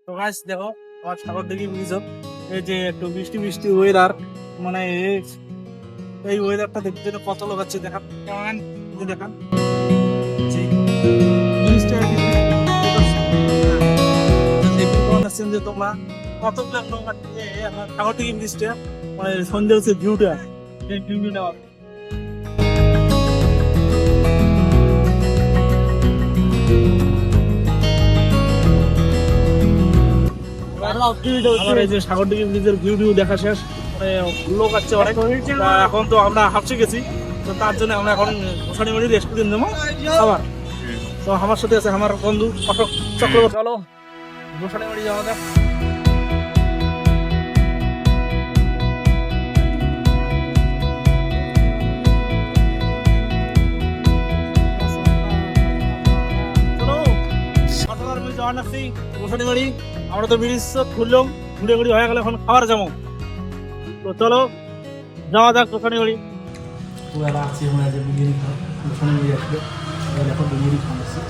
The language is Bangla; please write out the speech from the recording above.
তো গাইস দেখো আমার সাগর দিকে ব্রিজ এই যে একটু বৃষ্টি বৃষ্টি ওয়েদার মানে এই ওয়েদারটা দেখতে জন্য কত লোক আছে দেখান কেমন দেখান যে ব্রিজটা দেখতে কেমন আছেন যে তোমরা কতগুলো লোক আছে আমার সাগর দিকে ব্রিজটা মানে সন্ধ্যে হচ্ছে ভিউটা এই ভিউটা নেওয়া আমার এই যে সাগরদিঘি ব্রিজের ভিউ দেখা শেষ মানে লোক আছে অনেক তা এখন তো আমরা হাফসে গেছি তো তার জন্য আমরা এখন গোসানিবাড়ির রেস্টুরেন্ট যাবো আবার তো আমার সাথে আছে আমার বন্ধু অশোক চক্রবর্তী চলো গোসানিবাড়ি যাওয়া যাক গোসানিবাড়ি আমরা তো ব্রিজ খুললাম ঘুরে ঘুরে হয়ে গেলে এখন খাবার যাবো তো চলো যাওয়া যাক গোসানিবাড়ি পুরা আছে আমরা যে বিরিয়ানি খাবো গোসানিবাড়ি আসবে এখন বিরিয়ানি খাওয়াচ্ছি